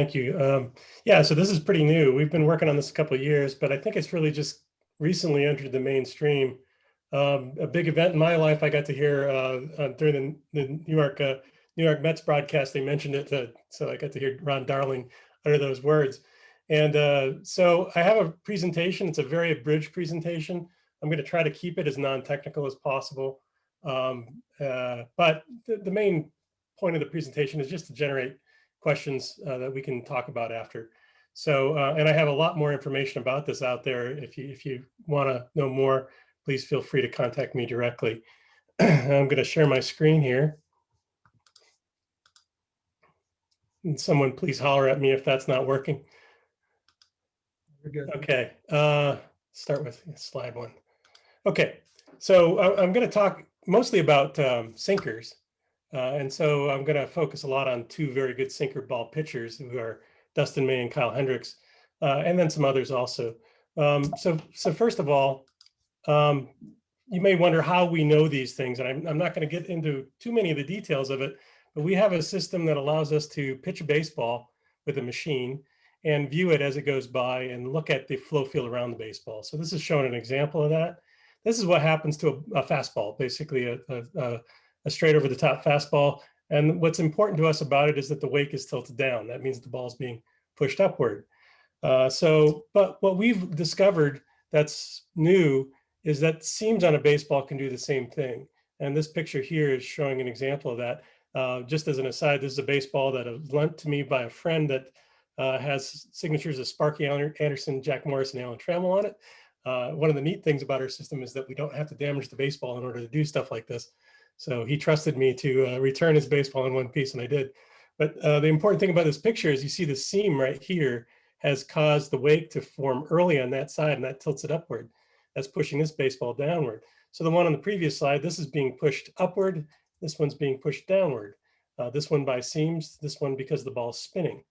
Thank you. Yeah, so this is pretty new. We've been working on this a couple of years, but I think it's really just recently entered the mainstream. A big event in my life, I got to hear during the New York Mets broadcast. They mentioned it, so I got to hear Ron Darling utter those words. And so I have a presentation. It's a very abridged presentation. I'm going to try to keep it as non-technical as possible. But the main point of the presentation is just to generate questions that we can talk about after. So, and I have a lot more information about this out there. If you want to know more, please feel free to contact me directly. I'm going to share my screen here. And someone please holler at me if that's not working. You're good. Okay, start with slide one. Okay, so I'm going to talk mostly about sinkers. And so I'm going to focus a lot on two very good sinker ball pitchers who are Dustin May and Kyle Hendricks, and then some others also. So first of all, you may wonder how we know these things, and I'm not going to get into too many of the details of it, but we have a system that allows us to pitch a baseball with a machine and view it as it goes by and look at the flow field around the baseball. So this is showing an example of that. This is what happens to a fastball, basically a straight over the top fastball. And what's important to us about it is that the wake is tilted down. That means the ball's being pushed upward. But what we've discovered that's new is that seams on a baseball can do the same thing. And this picture here is showing an example of that. Just as an aside, this is a baseball that was lent to me by a friend that has signatures of Sparky Anderson, Jack Morris, and Alan Trammell on it. One of the neat things about our system is that we don't have to damage the baseball in order to do stuff like this. So he trusted me to return his baseball in one piece, and I did. But the important thing about this picture is you see the seam right here has caused the wake to form early on that side, and that tilts it upward. That's pushing this baseball downward. So the one on the previous slide, this is being pushed upward. This one's being pushed downward. This one by seams, this one because the ball's spinning.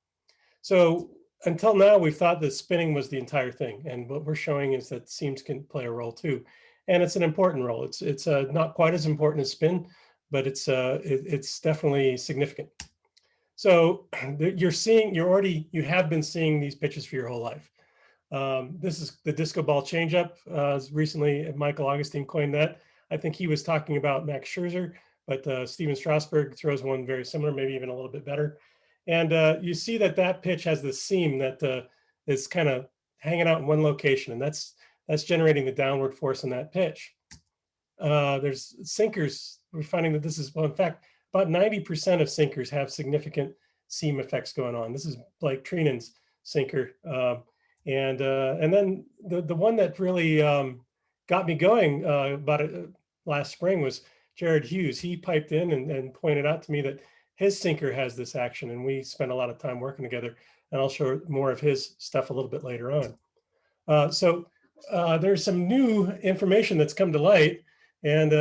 So until now, we've thought that spinning was the entire thing. And what we're showing is that seams can play a role too. And it's an important role. It's not quite as important as spin, but it's definitely significant. So you have been seeing these pitches for your whole life. This is the disco ball changeup. Recently, Michael Augustine coined that. I think he was talking about Max Scherzer, but Steven Strasburg throws one very similar, maybe even a little bit better. And you see that pitch has this seam that is kind of hanging out in one location, and that's generating the downward force in that pitch. There's sinkers. We're finding that this is, well, in fact, about 90% of sinkers have significant seam effects going on. This is Blake Treinen's sinker. And then the one that really got me going about last spring was Jared Hughes. He piped in and pointed out to me that his sinker has this action, and we spent a lot of time working together. And I'll show more of his stuff a little bit later on. So there's some new information that's come to light, and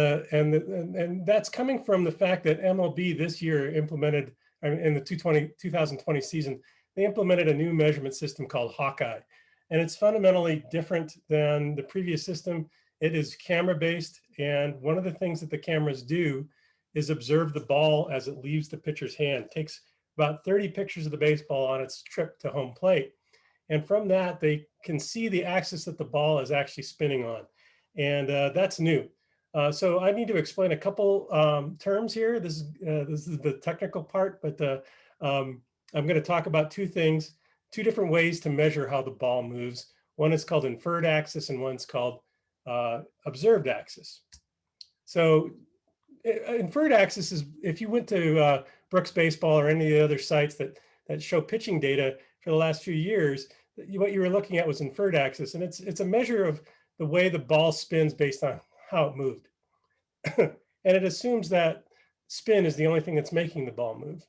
that's coming from the fact that MLB this year implemented, in the 2020 season, they implemented a new measurement system called Hawkeye. And it's fundamentally different than the previous system. It is camera-based, and one of the things that the cameras do is observe the ball as it leaves the pitcher's hand. It takes about 30 pictures of the baseball on its trip to home plate. And from that, they can see the axis that the ball is actually spinning on. And that's new. So I need to explain a couple terms here. This is the technical part, but I'm going to talk about two things, two different ways to measure how the ball moves. One is called inferred axis, and one's called observed axis. So inferred axis is, if you went to Brooks Baseball or any of the other sites that show pitching data for the last few years, what you were looking at was inferred axis, and it's a measure of the way the ball spins based on how it moved. And it assumes that spin is the only thing that's making the ball move.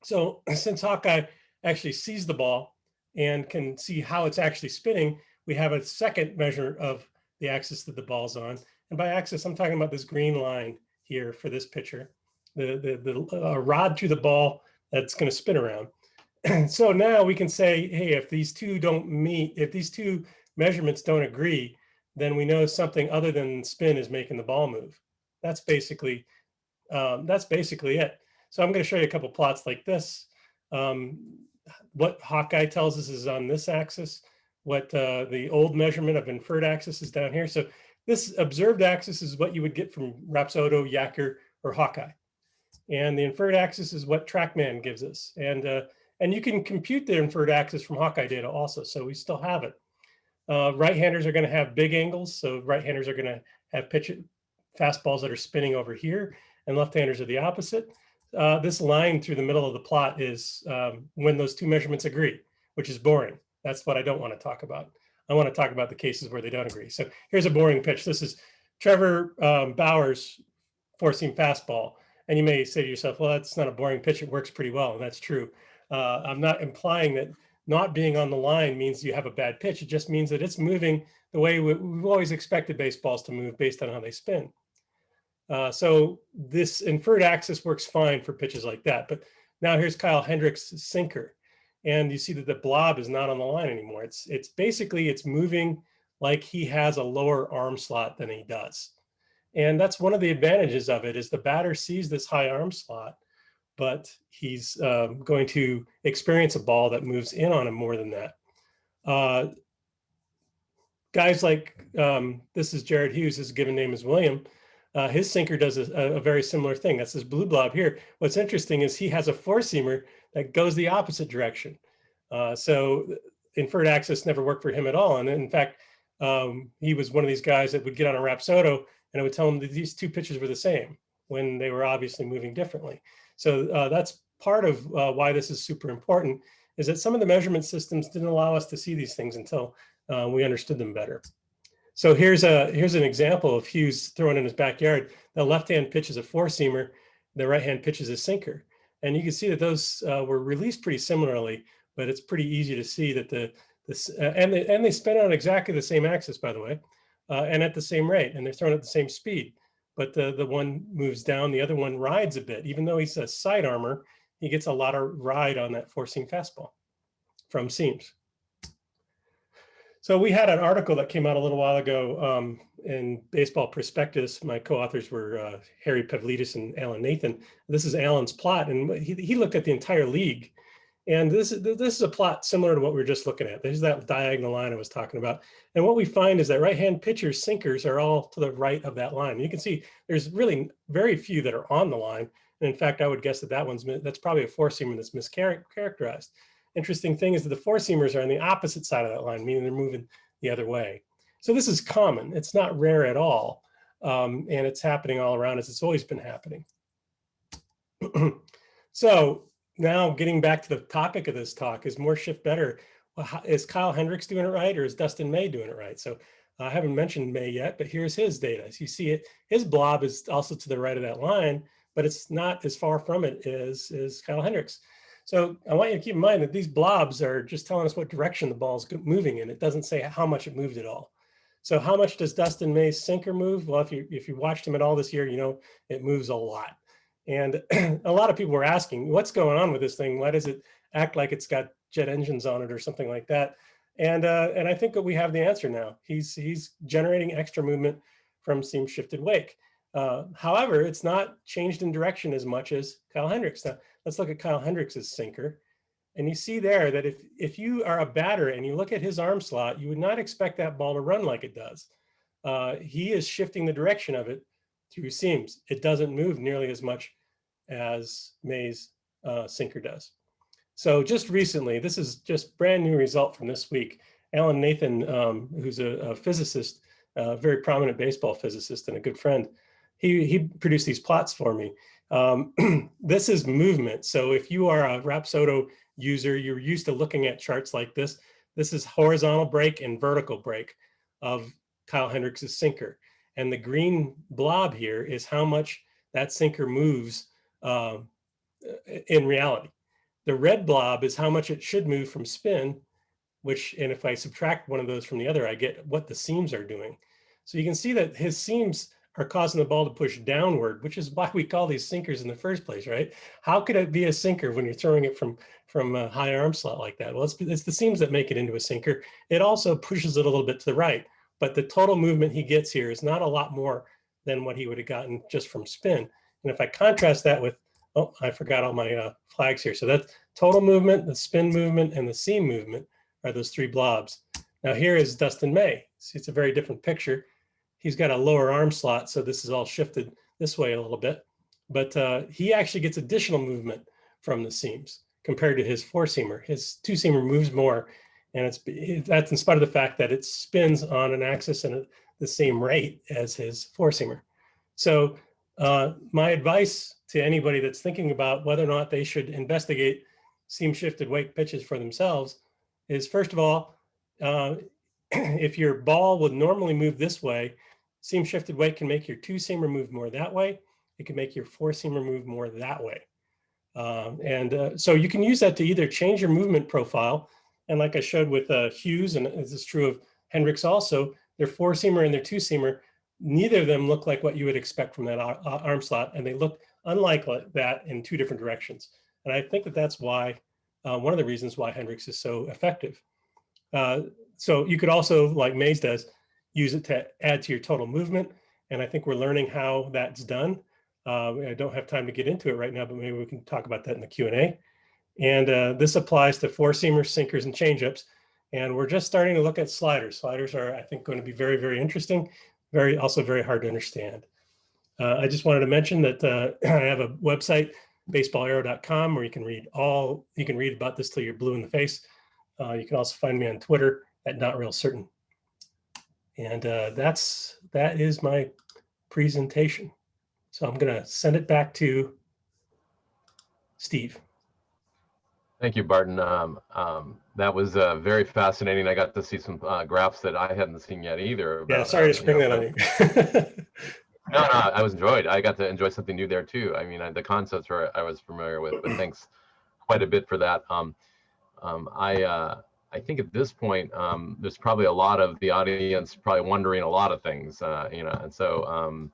So since Hawkeye actually sees the ball and can see how it's actually spinning, we have a second measure of the axis that the ball's on. And by axis, I'm talking about this green line here for this pitcher, the rod through the ball that's going to spin around. So now we can say, hey, if these two don't meet, if these two measurements don't agree, then we know something other than spin is making the ball move. That's basically it. So I'm going to show you a couple plots like this. what Hawkeye tells us is on this axis, what the old measurement of inferred axis is down here. So this observed axis is what you would get from Rapsodo, Yacker, or Hawkeye. And the inferred axis is what TrackMan gives us. And you can compute the inferred axis from Hawkeye data also, so we still have it. Right-handers are going to have big angles, so right-handers are going to have fastballs that are spinning over here, and left-handers are the opposite. This line through the middle of the plot is when those two measurements agree, which is boring. That's what I don't want to talk about. I want to talk about the cases where they don't agree. So here's a boring pitch. This is Trevor Bauer's four-seam fastball. And you may say to yourself, well, that's not a boring pitch. It works pretty well. And that's true. I'm not implying that not being on the line means you have a bad pitch. It just means that it's moving the way we've always expected baseballs to move based on how they spin. So this inferred axis works fine for pitches like that. But now here's Kyle Hendricks' sinker. And you see that the blob is not on the line anymore. It's basically, it's moving like he has a lower arm slot than he does. And that's one of the advantages of it is the batter sees this high arm slot, but he's going to experience a ball that moves in on him more than that. Guys like, this is Jared Hughes, his given name is William. His sinker does a very similar thing. That's this blue blob here. What's interesting is he has a four-seamer that goes the opposite direction. So inferred axis never worked for him at all. And in fact, he was one of these guys that would get on a Rapsodo and it would tell him that these two pitches were the same when they were obviously moving differently. So that's part of why this is super important, is that some of the measurement systems didn't allow us to see these things until we understood them better. So here's an example of Hughes throwing in his backyard. The left-hand pitch is a four-seamer, the right-hand pitch is a sinker. And you can see that those were released pretty similarly, but it's pretty easy to see that and they spin on exactly the same axis, by the way, and at the same rate, and they're thrown at the same speed. But the one moves down, the other one rides a bit. Even though he's a side armor, he gets a lot of ride on that four-seam fastball from seams. So we had an article that came out a little while ago in Baseball Prospectus. My co-authors were Harry Pavlidis and Alan Nathan. This is Alan's plot, and he looked at the entire league. And this is a plot similar to what we were just looking at. There's that diagonal line I was talking about. And what we find is that right-hand pitchers' sinkers are all to the right of that line. You can see there's really very few that are on the line. And in fact, I would guess that that's probably a four-seamer that's mischaracterized. Interesting thing is that the four-seamers are on the opposite side of that line, meaning they're moving the other way. So this is common. It's not rare at all. And it's happening all around us. It's always been happening. So now getting back to the topic of this talk, is more shift better? Well, is Kyle Hendricks doing it right, or is Dustin May doing it right? So I haven't mentioned May yet, but here's his data. As you see it, his blob is also to the right of that line, but it's not as far from it as Kyle Hendricks. So I want you to keep in mind that these blobs are just telling us what direction the ball is moving in. It doesn't say how much it moved at all. So how much does Dustin May's sinker move? Well, if you watched him at all this year, you know it moves a lot. And a lot of people were asking, what's going on with this thing? Why does it act like it's got jet engines on it or something like that? And I think that we have the answer now. He's generating extra movement from seam shifted wake. However, it's not changed in direction as much as Kyle Hendricks. Now, let's look at Kyle Hendricks' sinker. And you see there that if you are a batter and you look at his arm slot, you would not expect that ball to run like it does. He is shifting the direction of it through seams. It doesn't move nearly as much as May's sinker does. So just recently, this is just brand new result from this week. Alan Nathan, who's a physicist, a very prominent baseball physicist and a good friend, he produced these plots for me. This is movement. So if you are a Rapsodo user, you're used to looking at charts like this. This is horizontal break and vertical break of Kyle Hendricks' sinker. And the green blob here is how much that sinker moves in reality. The red blob is how much it should move from spin, and if I subtract one of those from the other, I get what the seams are doing. So you can see that his seams are causing the ball to push downward, which is why we call these sinkers in the first place, right? How could it be a sinker when you're throwing it from a high arm slot like that? Well, it's the seams that make it into a sinker. It also pushes it a little bit to the right, but the total movement he gets here is not a lot more than what he would have gotten just from spin. And if I contrast that with, oh, I forgot all my flags here. So total movement, the spin movement, and the seam movement are those three blobs. Now here is Dustin May. See, it's a very different picture. He's got a lower arm slot, so this is all shifted this way a little bit. But he actually gets additional movement from the seams compared to his four-seamer. His two-seamer moves more, and that's in spite of the fact that it spins on an axis and the same rate as his four-seamer. So my advice to anybody that's thinking about whether or not they should investigate seam-shifted weight pitches for themselves is, first of all, if your ball would normally move this way, seam-shifted weight can make your two-seamer move more that way. It can make your four-seamer move more that way. So you can use that to either change your movement profile, and like I showed with Hughes, and this is true of Hendricks also, their four-seamer and their two-seamer, neither of them look like what you would expect from that arm slot, and they look unlike that in two different directions. And I think that that's why, one of the reasons why Hendricks is so effective. So you could also, like Mays does, use it to add to your total movement, and I think we're learning how that's done. I don't have time to get into it right now, but maybe we can talk about that in the Q&A. And this applies to four-seamers, sinkers, and changeups. And we're just starting to look at sliders. Sliders are, I think, going to be very, very interesting, also very hard to understand. I just wanted to mention that I have a website, baseballarrow.com, where you can read about this till you're blue in the face. You can also find me on Twitter at NotRealCertain. And that is my presentation. So I'm going to send it back to Steve. Thank you, Barton. That was very fascinating. I got to see some graphs that I hadn't seen yet either. About, yeah, sorry to spring that on you. No, I was enjoyed. I got to enjoy something new there too. I mean, the concepts I was familiar with, but thanks quite a bit for that. I think at this point, there's probably a lot of the audience probably wondering a lot of things, and so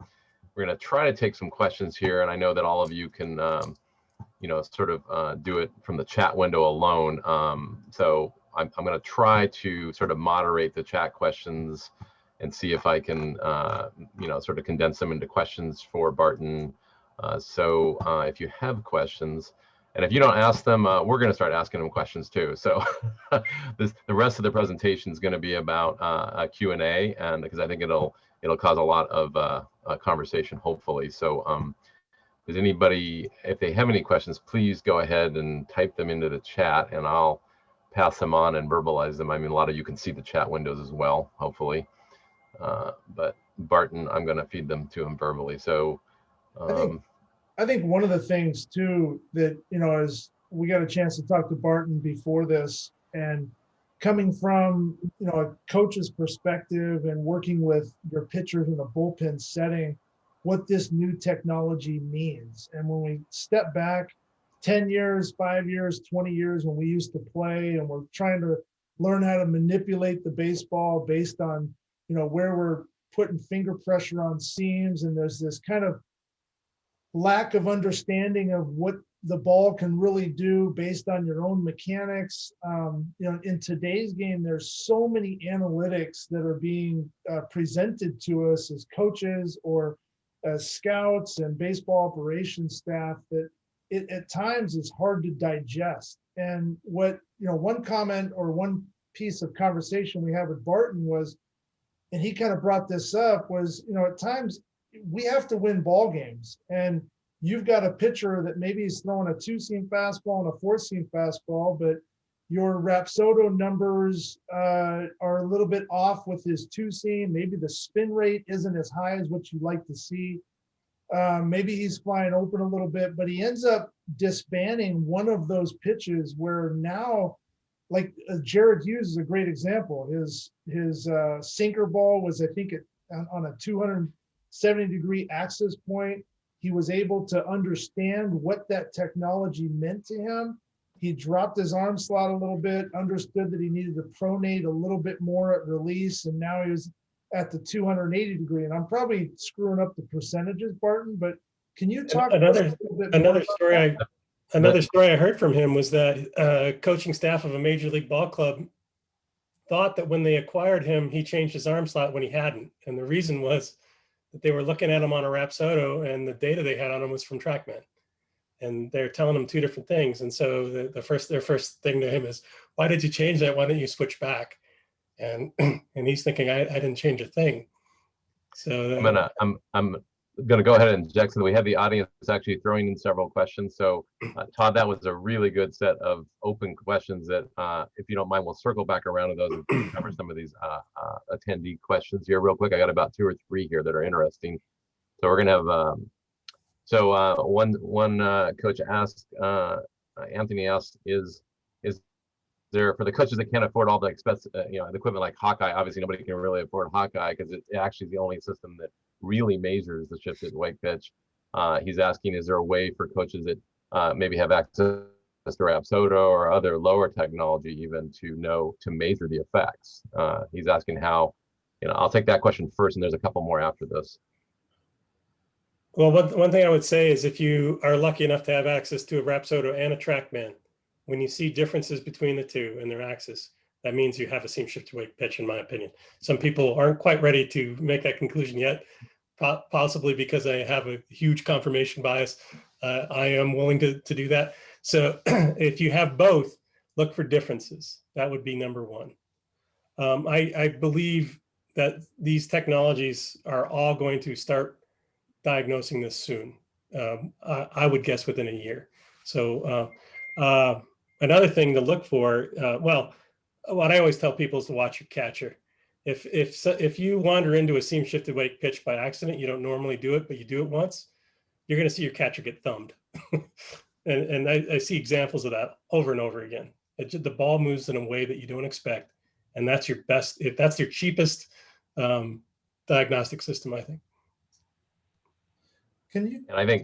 we're going to try to take some questions here. And I know that all of you can, sort of do it from the chat window alone. So I'm going to try to sort of moderate the chat questions and see if I can, sort of condense them into questions for Barton. So if you have questions, and if you don't ask them, we're going to start asking them questions too. So the rest of the presentation is going to be about a Q&A, and because I think it'll cause a lot of conversation, hopefully. So does anybody, if they have any questions, please go ahead and type them into the chat, and I'll pass them on and verbalize them. I mean, a lot of you can see the chat windows as well, hopefully. But Barton, I'm going to feed them to him verbally. So I think one of the things too that, is we got a chance to talk to Barton before this, and coming from, a coach's perspective and working with your pitchers in a bullpen setting, what this new technology means. And when we step back 10 years, 5 years, 20 years, when we used to play and we're trying to learn how to manipulate the baseball based on, where we're putting finger pressure on seams, and there's this kind of lack of understanding of what the ball can really do based on your own mechanics. In today's game, there's so many analytics that are being presented to us as coaches or as scouts and baseball operations staff that it at times is hard to digest. And what, one comment or one piece of conversation we had with Barton was, and he kind of brought this up, was, at times we have to win ball games, and you've got a pitcher that maybe is throwing a two-seam fastball and a four-seam fastball, but your Rapsodo numbers are a little bit off with his two-seam. Maybe the spin rate isn't as high as what you'd like to see. Maybe he's flying open a little bit, but he ends up disbanding one of those pitches where now, like Jared Hughes is a great example. His sinker ball was, I think, on a 270-degree axis point. He was able to understand what that technology meant to him. He dropped his arm slot a little bit, understood that he needed to pronate a little bit more at release, and now he was at the 280 degree. And I'm probably screwing up the percentages, Barton, but can you talk another story I heard from him was that coaching staff of a major league ball club thought that when they acquired him, he changed his arm slot when he hadn't. And the reason was that they were looking at him on a Rapsodo, and the data they had on him was from TrackMan. and they're telling them two different things. And so their first thing to him is, why did you change that? Why didn't you switch back? And and he's thinking, I didn't change a thing. So I'm gonna go ahead and inject, so we have the audience actually throwing in several questions. So Todd, that was a really good set of open questions that, if you don't mind, we'll circle back around to those and cover some of these attendee questions here real quick. I got about 2 or 3 here that are interesting. So we're gonna have one coach asked, Anthony asked, is there, for the coaches that can't afford all the expense, the equipment like Hawkeye, obviously nobody can really afford Hawkeye because it actually is the only system that really measures the shifted wake pitch. He's asking, is there a way for coaches that maybe have access to Rapsodo or other lower technology even to measure the effects? He's asking how, I'll take that question first, and there's a couple more after this. Well, one thing I would say is, if you are lucky enough to have access to a Rapsodo and a TrackMan, when you see differences between the two and their axis, that means you have a seam shifted wake pitch, in my opinion. Some people aren't quite ready to make that conclusion yet, possibly because I have a huge confirmation bias. I am willing to do that. So if you have both, look for differences. That would be number one. I believe that these technologies are all going to start diagnosing this soon. I would guess within a year. So another thing to look for, well, what I always tell people is to watch your catcher. If you wander into a seam shifted wake pitch by accident, you don't normally do it, but you do it once, you're going to see your catcher get thumbed. and I see examples of that over and over again. The ball moves in a way that you don't expect, and that's your best. If that's your cheapest diagnostic system, I think. Can you? And I think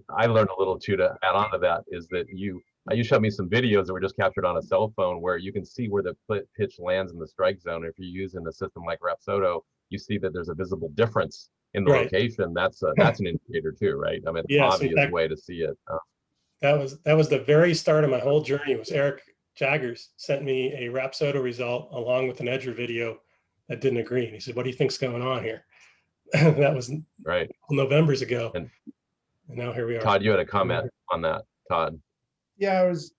I learned a little too to add on to that, is that you showed me some videos that were just captured on a cell phone where you can see where the pitch lands in the strike zone. If you're using a system like Rapsodo, you see that there's a visible difference in the location. That's an indicator too, right? I mean, it's an obvious way to see it. That was the very start of my whole journey. Was Eric Jaggers sent me a Rapsodo result along with an Edger video that didn't agree, and he said, "What do you think's going on here?" That was right Novembers ago, and now here we are. Todd, you had a comment on that, Todd. Yeah, I was,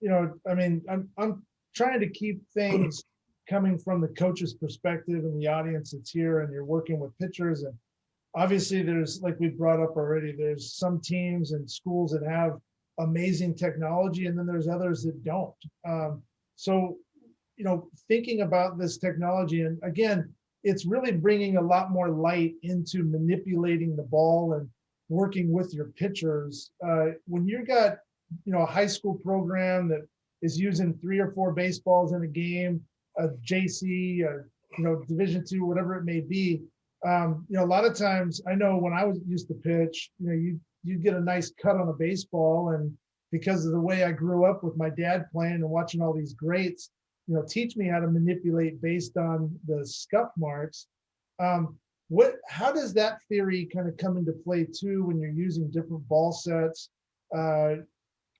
I mean, I'm trying to keep things coming from the coach's perspective and the audience that's here, and you're working with pitchers. And obviously there's, like we brought up already, there's some teams and schools that have amazing technology, and then there's others that don't. So, thinking about this technology, and again, it's really bringing a lot more light into manipulating the ball and working with your pitchers. When you've got, a high school program that is using 3 or 4 baseballs in a game, a JC, Division II, whatever it may be. A lot of times, I know when I used to pitch, you get a nice cut on a baseball, and because of the way I grew up with my dad playing and watching all these greats, teach me how to manipulate based on the scuff marks. How does that theory kind of come into play too when you're using different ball sets?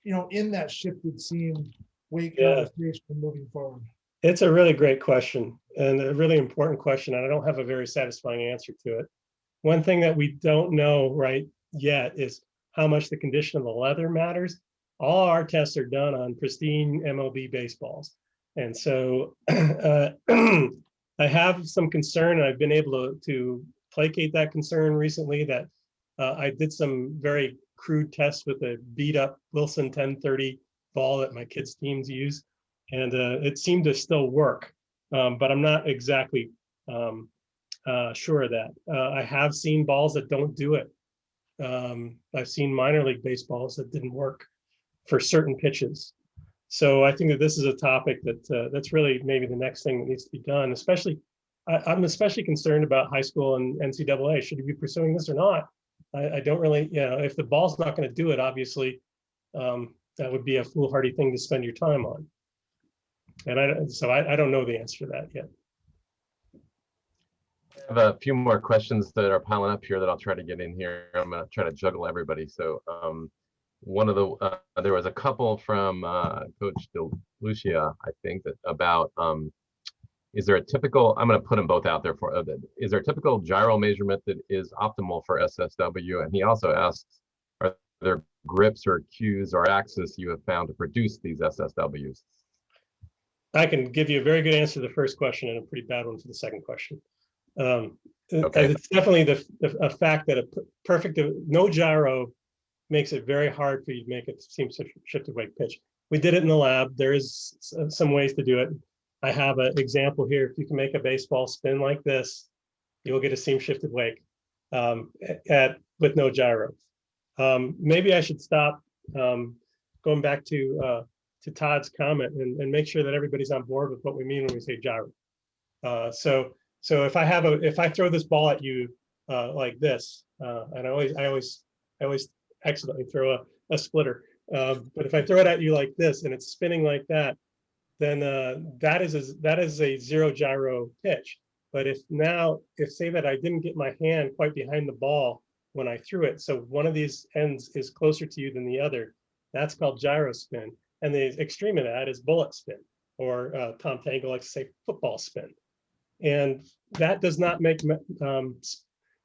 In that shifted seam wake illustration moving forward? It's a really great question and a really important question, and I don't have a very satisfying answer to it. One thing that we don't know right yet is how much the condition of the leather matters. All our tests are done on pristine MLB baseballs. And so I have some concern, and I've been able to placate that concern recently, that I did some very crude tests with a beat up Wilson 1030 ball that my kids' teams use, and it seemed to still work, but I'm not exactly sure of that. I have seen balls that don't do it. I've seen minor league baseballs that didn't work for certain pitches. So I think that this is a topic that that's really maybe the next thing that needs to be done. Especially, I'm especially concerned about high school and NCAA. Should you be pursuing this or not? I don't really, if the ball's not going to do it, obviously, that would be a foolhardy thing to spend your time on. And I don't know the answer to that yet. I have a few more questions that are piling up here that I'll try to get in here. I'm going to try to juggle everybody. So one of the, there was a couple from Coach DeLucia, I think, that about, is there a typical, I'm going to put them both out there for, is there a typical gyro measurement that is optimal for SSW? And he also asks, are there grips or cues or axis you have found to produce these SSWs? I can give you a very good answer to the first question and a pretty bad one for the second question. Okay. It's definitely a fact that perfect, no gyro makes it very hard for you to make a seam shifted wake pitch. We did it in the lab. There is some ways to do it. I have an example here. If you can make a baseball spin like this, you'll get a seam shifted wake with no gyro. Maybe I should stop going back to Todd's comment and make sure that everybody's on board with what we mean when we say gyro. So if I throw this ball at you like this, and I always accidentally throw a splitter, but if I throw it at you like this and it's spinning like that, then that is a zero gyro pitch. But if say that I didn't get my hand quite behind the ball when I threw it, so one of these ends is closer to you than the other, that's called gyro spin. And the extreme of that is bullet spin, or Tom Tangle likes to say football spin. And that does not make gyro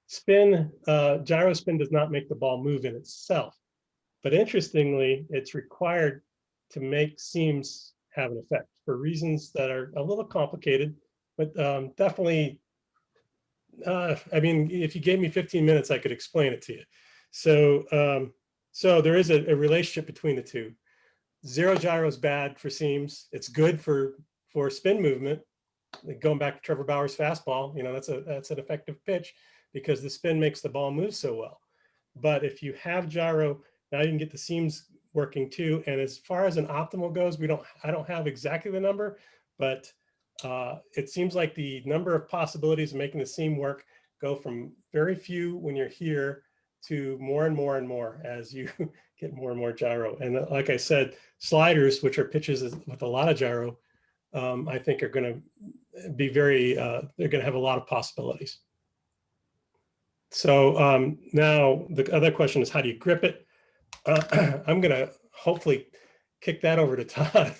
spin does not make the ball move in itself. But interestingly, it's required to make seams have an effect for reasons that are a little complicated, but definitely, I mean, if you gave me 15 minutes, I could explain it to you. So, so there is a relationship between the two. Zero gyro is bad for seams. It's good for spin movement. Like going back to Trevor Bauer's fastball, you know, that's an effective pitch because the spin makes the ball move so well. But if you have gyro, now you can get the seams working too. And as far as an optimal goes, I don't have exactly the number, but it seems like the number of possibilities of making the seam work go from very few when you're here to more and more and more as you get more and more gyro. And like I said, sliders, which are pitches with a lot of gyro, I think are going to be they're going to have a lot of possibilities. So now the other question is, how do you grip it? I'm going to hopefully kick that over to Todd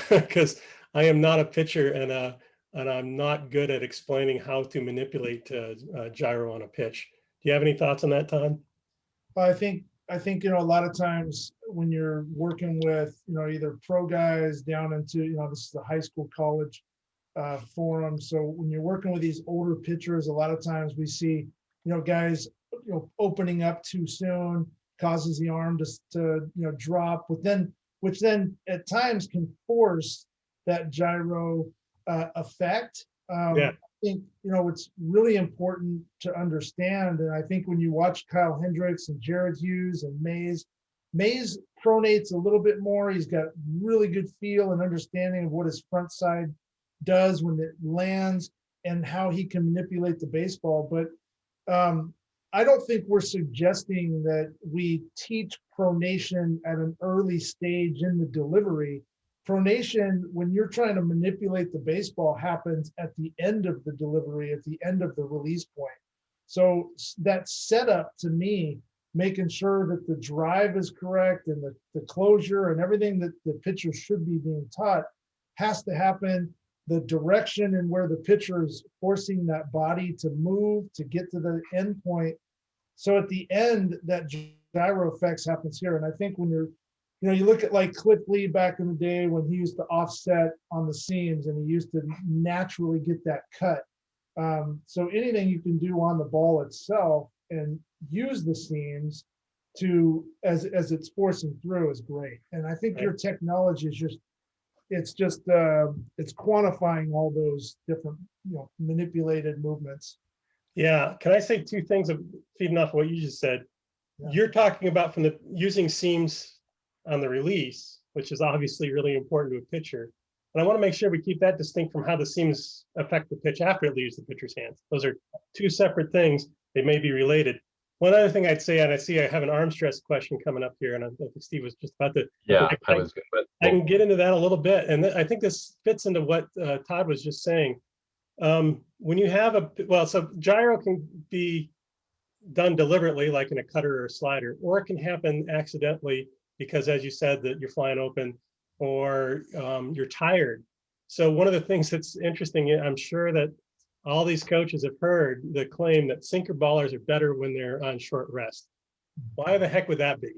because I am not a pitcher and I'm not good at explaining how to manipulate gyro on a pitch. Do you have any thoughts on that, Todd? I think, you know, a lot of times when you're working with, you know, either pro guys down into, you know, this is the high school, college forum. So when you're working with these older pitchers, a lot of times we see, you know, guys, you know, opening up too soon causes the arm to you know, drop, which then at times can force that gyro effect. Yeah. I think, you know, it's really important to understand, and I think when you watch Kyle Hendricks and Jared Hughes and Mays pronates a little bit more. He's got really good feel and understanding of what his front side does when it lands and how he can manipulate the baseball. But I don't think we're suggesting that we teach pronation at an early stage in the delivery. Pronation, when you're trying to manipulate the baseball, happens at the end of the delivery, at the end of the release point. So that setup, to me, making sure that the drive is correct and the closure and everything that the pitcher should be being taught has to happen. The direction and where the pitcher is forcing that body to move to get to the end point. So at the end, that gyro effects happens here. And I think when you're, you know, you look at like Cliff Lee back in the day when he used to offset on the seams and he used to naturally get that cut. So anything you can do on the ball itself and use the seams to as it's forcing through is great. And I think your technology is just it's quantifying all those different, you know, manipulated movements. Yeah, can I say two things of feeding off what you just said? Yeah. You're talking about from using seams on the release, which is obviously really important to a pitcher. And I want to make sure we keep that distinct from how the seams affect the pitch after it leaves the pitcher's hands. Those are two separate things. They may be related. One other thing I'd say, and I see I have an arm stress question coming up here, and I think Steve was just about to. Yeah, I was good. But I can get into that a little bit, and I think this fits into what Todd was just saying. When you have so gyro can be done deliberately, like in a cutter or a slider, or it can happen accidentally because, as you said, that you're flying open or you're tired. So one of the things that's interesting, I'm sure that all these coaches have heard the claim that sinker ballers are better when they're on short rest. Why the heck would that be?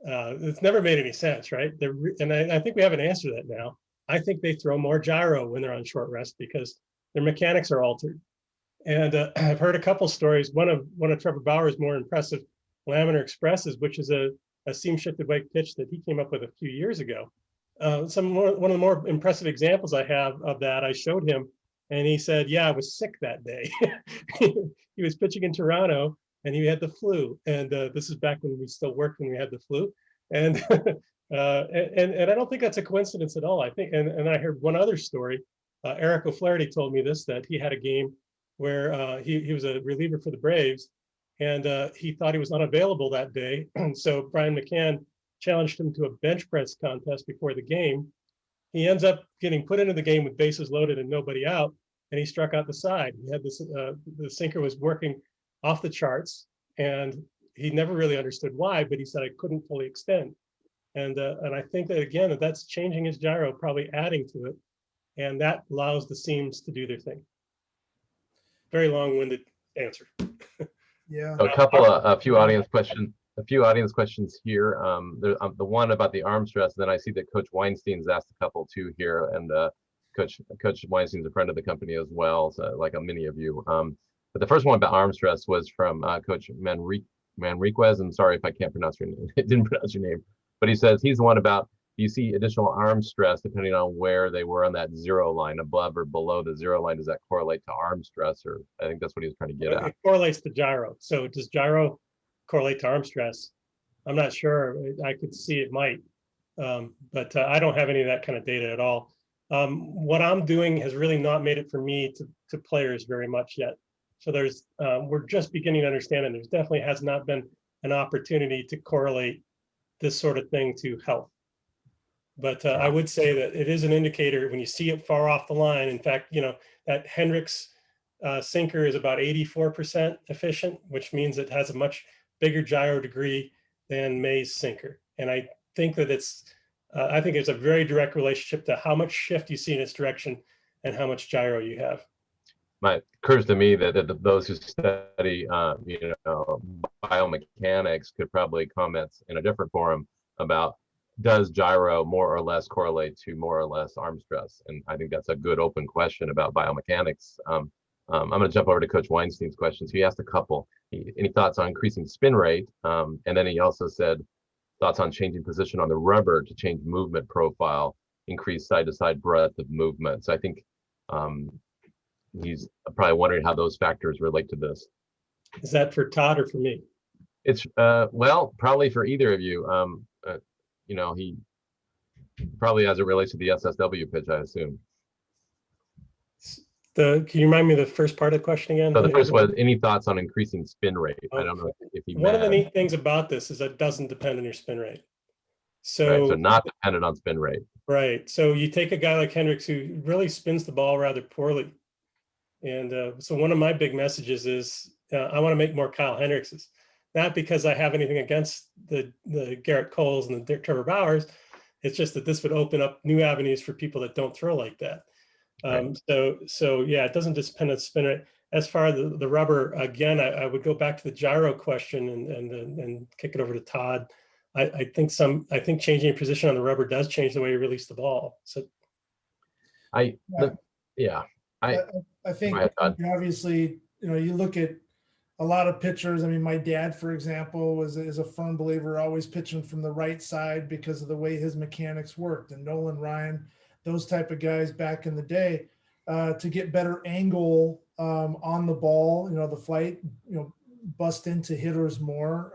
It's never made any sense, right? And I think we have an answer to that now. I think they throw more gyro when they're on short rest because their mechanics are altered. And I've heard a couple stories. One of Trevor Bauer's more impressive laminar expresses, which is a seam shifted wake pitch that he came up with a few years ago. One of the more impressive examples I have of that, I showed him, and he said, "Yeah, I was sick that day." He was pitching in Toronto, and he had the flu. And this is back when we still worked when we had the flu. And and I don't think that's a coincidence at all. I think, and I heard one other story. Eric O'Flaherty told me this, that he had a game where he was a reliever for the Braves, and he thought he was unavailable that day. So Brian McCann challenged him to a bench press contest before the game. He ends up getting put into the game with bases loaded and nobody out, and he struck out the side. He had this, the sinker was working off the charts, and he never really understood why, but he said, I couldn't fully extend. And I think that, again, that's changing his gyro, probably adding to it, and that allows the seams to do their thing. Very long-winded answer. Yeah. A few audience questions here. The one about the arm stress. Then I see that Coach Weinstein's asked a couple too here, and Coach Weinstein's a friend of the company as well, so like many of you. But the first one about arm stress was from Coach Manriquez. And sorry if I can't pronounce your name. Didn't pronounce your name, but he says he's the one about, do you see additional arm stress depending on where they were on that zero line, above or below the zero line? Does that correlate to arm stress? Or I think that's what he was trying to get at. It correlates to gyro. So does gyro correlate to arm stress? I'm not sure. I could see it might, but I don't have any of that kind of data at all. What I'm doing has really not made it for me to players very much yet. So we're just beginning to understand, and there's definitely has not been an opportunity to correlate this sort of thing to health. But I would say that it is an indicator when you see it far off the line. In fact, that Hendricks sinker is about 84% efficient, which means it has a much bigger gyro degree than May's sinker. And I think that it's a very direct relationship to how much shift you see in its direction and how much gyro you have. It occurs to me that those who study, biomechanics could probably comment in a different forum about, does gyro more or less correlate to more or less arm stress? And I think that's a good open question about biomechanics. I'm going to jump over to Coach Weinstein's questions. He asked a couple. Any thoughts on increasing spin rate? And then he also said thoughts on changing position on the rubber to change movement profile, increase side-to-side breadth of movement. So I think he's probably wondering how those factors relate to this. Is that for Todd or for me? It's well, probably for either of you. He probably, as it relates to the SSW pitch, I assume. Can you remind me the first part of the question again? So the first was, any thoughts on increasing spin rate? I don't know if he One of the neat things about this is that it doesn't depend on your spin rate. So not dependent on spin rate. Right. So you take a guy like Hendricks who really spins the ball rather poorly. And so one of my big messages is I want to make more Kyle Hendrickses. Not because I have anything against the Garrett Coles and the Trevor Bauers. It's just that this would open up new avenues for people that don't throw like that. Right. So yeah, it doesn't just depend on spin rate. As far as the rubber, again, I would go back to the gyro question and kick it over to Todd. I think changing your position on the rubber does change the way you release the ball. So I think obviously, you look at a lot of pitchers. I mean, my dad, for example, is a firm believer, always pitching from the right side because of the way his mechanics worked. And Nolan Ryan, those type of guys back in the day, to get better angle on the ball, the flight, bust into hitters more.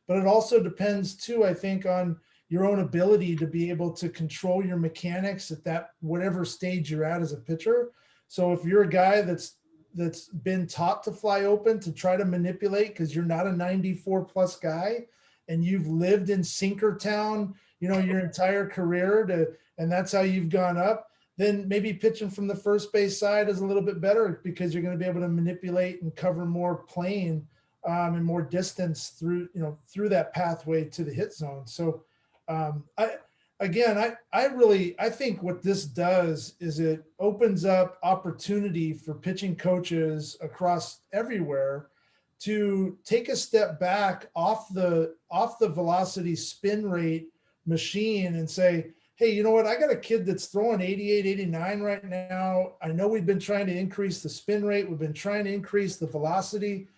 But it also depends too, I think, on your own ability to be able to control your mechanics at that whatever stage you're at as a pitcher. So if you're a guy that's been taught to fly open, to try to manipulate because you're not a 94 plus guy and you've lived in sinker town, your entire career and that's how you've gone up, then maybe pitching from the first base side is a little bit better because you're going to be able to manipulate and cover more plane and more distance through that pathway to the hit zone. So I think what this does is it opens up opportunity for pitching coaches across everywhere to take a step back off the velocity spin rate machine and say, hey, you know what? I got a kid that's throwing 88, 89 right now. I know we've been trying to increase the spin rate. We've been trying to increase the velocity,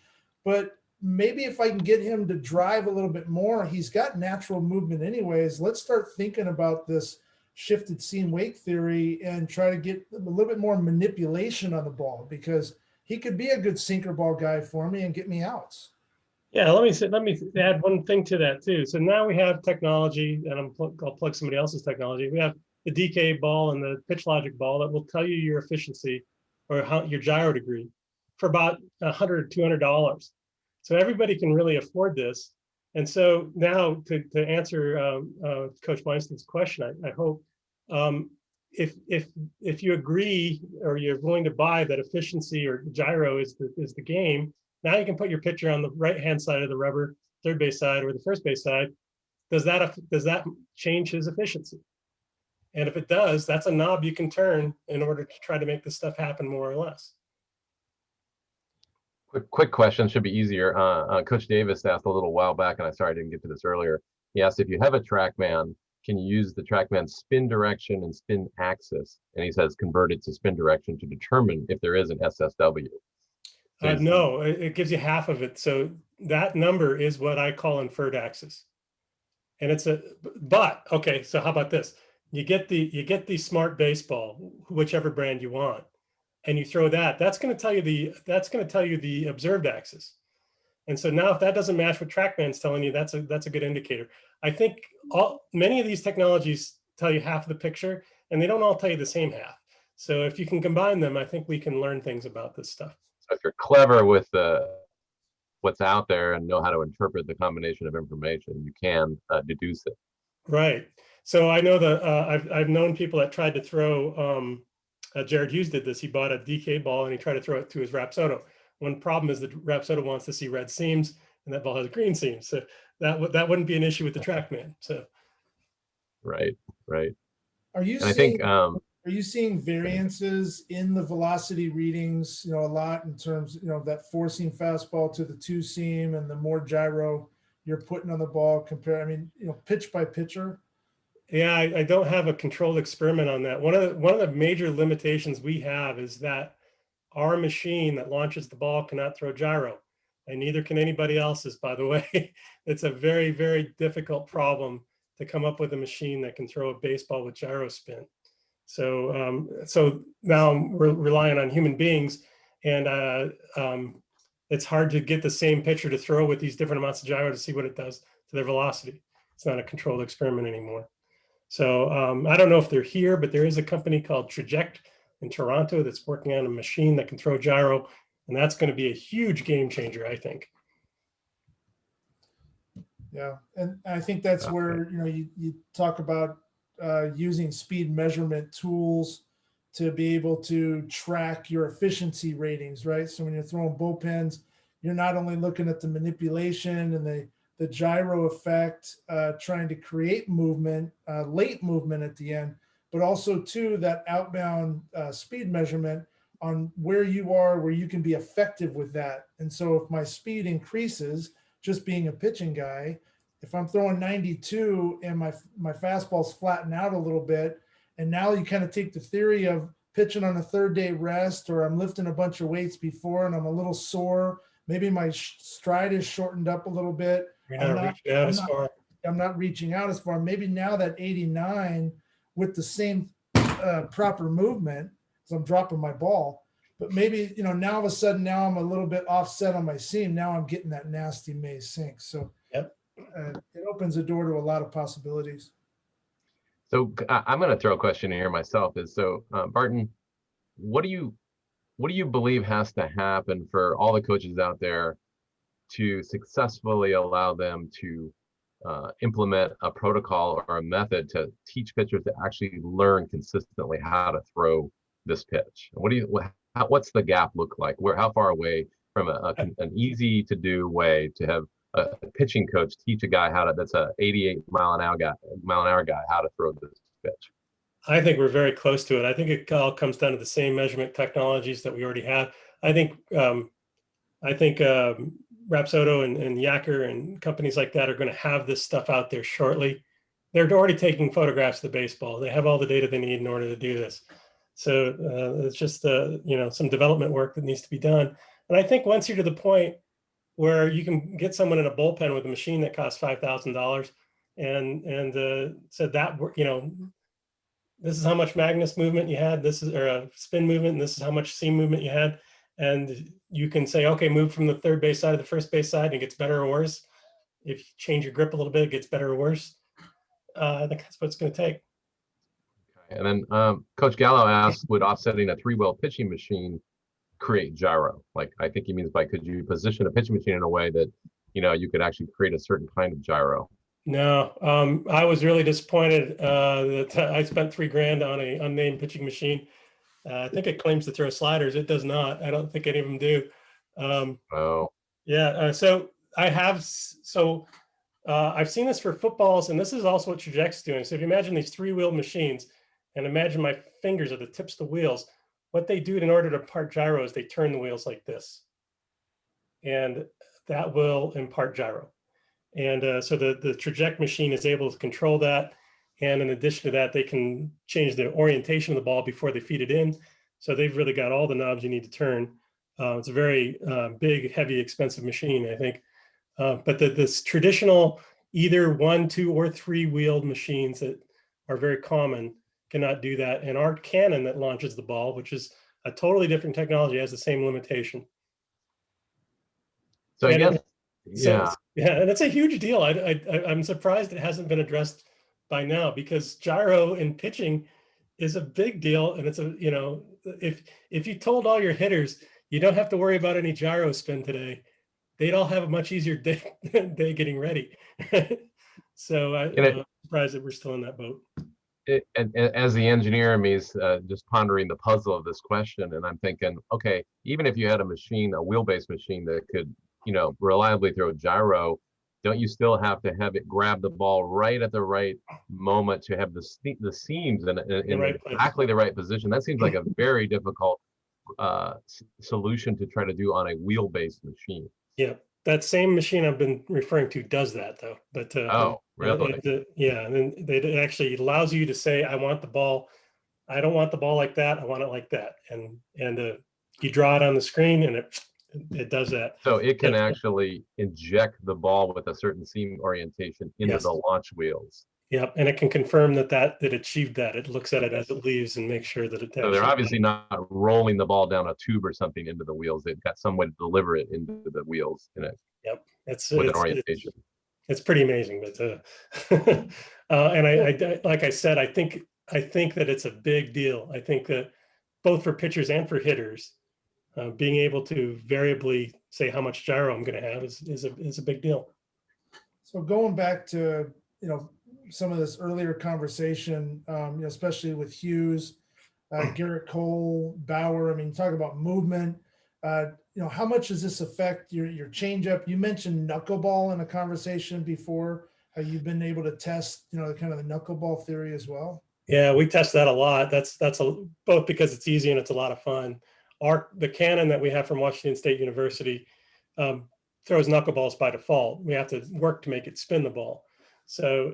but maybe if I can get him to drive a little bit more, he's got natural movement anyways. Let's start thinking about this shifted seam wake theory and try to get a little bit more manipulation on the ball, because he could be a good sinker ball guy for me and get me outs. Yeah, let me add one thing to that too. So now we have technology, and I'll plug somebody else's technology. We have the DK ball and the pitch logic ball that will tell you your efficiency or how your gyro degree for about $100, $200. So everybody can really afford this. And so now to answer Coach Weinstein's question, I hope if you agree or you're willing to buy that efficiency or gyro is the game, now you can put your pitcher on the right-hand side of the rubber, third base side or the first base side. Does that change his efficiency? And if it does, that's a knob you can turn in order to try to make this stuff happen more or less. Quick question, should be easier. Coach Davis asked a little while back, and I didn't get to this earlier. He asked, if you have a TrackMan, can you use the TrackMan spin direction and spin axis? And he says, convert it to spin direction to determine if there is an SSW. No, it gives you half of it. So that number is what I call inferred axis. And but okay, so how about this? You get the smart baseball, whichever brand you want, and you throw that. That's going to tell you the observed axis. And so now if that doesn't match what TrackMan's telling you, that's a good indicator. I think many of these technologies tell you half of the picture, and they don't all tell you the same half. So if you can combine them, I think we can learn things about this stuff. So if you're clever with what's out there and know how to interpret the combination of information, you can deduce it. Right. So I know that I've known people that tried to throw. Jared Hughes did this. He bought a DK ball and he tried to throw it to his Rapsodo. One problem is the Rapsodo wants to see red seams, and that ball has green seams. So that wouldn't be an issue with the TrackMan. So. Right. Are you and seeing? Are you seeing variances in the velocity readings, a lot in terms, that 4-seam fastball to the 2-seam and the more gyro you're putting on the ball pitch by pitcher? Yeah, I don't have a controlled experiment on that. One of the major limitations we have is that our machine that launches the ball cannot throw gyro, and neither can anybody else's, by the way. It's a very, very difficult problem to come up with a machine that can throw a baseball with gyro spin. So now we're relying on human beings, and it's hard to get the same pitcher to throw with these different amounts of gyro to see what it does to their velocity. It's not a controlled experiment anymore. So I don't know if they're here, but there is a company called Traject in Toronto that's working on a machine that can throw gyro, and that's going to be a huge game changer, I think. Yeah, and I think that's where you talk about using speed measurement tools to be able to track your efficiency ratings, right? So when you're throwing bullpens, you're not only looking at the manipulation and the gyro effect, trying to create movement, late movement at the end, but also too that outbound speed measurement on where you are, where you can be effective with that. And so if my speed increases, just being a pitching guy, if I'm throwing 92 and my fastball's flattened out a little bit, and now you kind of take the theory of pitching on a 3rd-day rest, or I'm lifting a bunch of weights before and I'm a little sore, maybe my stride is shortened up a little bit. I'm not reaching out as far. Maybe now that 89 with the same proper movement, because I'm dropping my ball, but maybe, now all of a sudden, now I'm a little bit offset on my seam. Now I'm getting that nasty maze sink. So yep. It opens the door to a lot of possibilities. So I'm going to throw a question in here myself. Barton, what do you believe has to happen for all the coaches out there to successfully allow them to implement a protocol or a method to teach pitchers to actually learn consistently how to throw this pitch? What's the gap look like? How far away from an easy to do way to have a pitching coach teach a guy that's a 88 mile an hour guy how to throw this pitch? I think we're very close to it. I think it all comes down to the same measurement technologies that we already have. I think Rapsodo and Yacker and companies like that are going to have this stuff out there shortly. They're already taking photographs of the baseball. They have all the data they need in order to do this. So it's just some development work that needs to be done. And I think once you're to the point where you can get someone in a bullpen with a machine that costs $5,000 and said that, this is how much Magnus movement you had, this is, or a spin movement, and this is how much seam movement you had. And you can say, okay, move from the third base side to the first base side and it gets better or worse. If you change your grip a little bit, it gets better or worse. I think that's what it's going to take. And then Coach Gallo asked, would offsetting a 3-wheel pitching machine create gyro? Like, I think he means by, could you position a pitching machine in a way that, you could actually create a certain kind of gyro? No, I was really disappointed that I spent $3,000 on an unnamed pitching machine. I think it claims to throw sliders. It does not. I don't think any of them do. Oh. Yeah. So I've seen this for footballs, and this is also what Traject's doing. So if you imagine these 3-wheel machines, and imagine my fingers are the tips of the wheels, what they do in order to impart gyro is they turn the wheels like this, and that will impart gyro. And so the Traject machine is able to control that. And in addition to that, they can change the orientation of the ball before they feed it in. So they've really got all the knobs you need to turn. It's a very big, heavy, expensive machine, I think. But this traditional either 1, 2, or 3-wheeled machines that are very common cannot do that. And our cannon that launches the ball, which is a totally different technology, has the same limitation. So I guess, yeah, and it's a huge deal. I'm surprised it hasn't been addressed by now, because gyro in pitching is a big deal. And it's if you told all your hitters you don't have to worry about any gyro spin today, they'd all have a much easier day getting ready. So I'm surprised that we're still in that boat. And as the engineer in me is just pondering the puzzle of this question, and I'm thinking, okay, even if you had a machine, a wheel-based machine that could, reliably throw gyro, don't you still have to have it grab the ball right at the right moment to have the seams in exactly the right position? That seems like a very difficult solution to try to do on a wheel-based machine. Yeah, that same machine I've been referring to does that, though. But oh, really? Yeah, and then it actually allows you to say, I want the ball. I don't want the ball like that. I want it like that. And you draw it on the screen, and it does that. So it can actually inject the ball with a certain seam orientation into the launch wheels. Yep, and it can confirm that it achieved that. It looks at it as it leaves and makes sure that it. So they're obviously not rolling the ball down a tube or something into the wheels. They've got some way to deliver it into the wheels in it. Yep, it's an orientation. It's pretty amazing, but and I like I said, I think that it's a big deal. I think that both for pitchers and for hitters, being able to variably say how much gyro I'm going to have is a big deal. So going back to some of this earlier conversation, especially with Hughes, Garrett Cole, Bauer. I mean, talk about movement. How much does this affect your changeup? You mentioned knuckleball in a conversation before. Have you been able to test, kind of the knuckleball theory as well? Yeah, we test that a lot. That's both because it's easy and it's a lot of fun. The cannon that we have from Washington State University throws knuckleballs by default. We have to work to make it spin the ball. So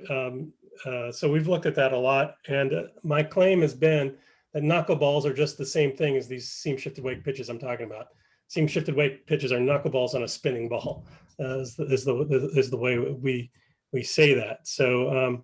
we've looked at that a lot. And my claim has been that knuckleballs are just the same thing as these seam shifted weight pitches I'm talking about. Seam shifted weight pitches are knuckleballs on a spinning ball, is the way we say that. So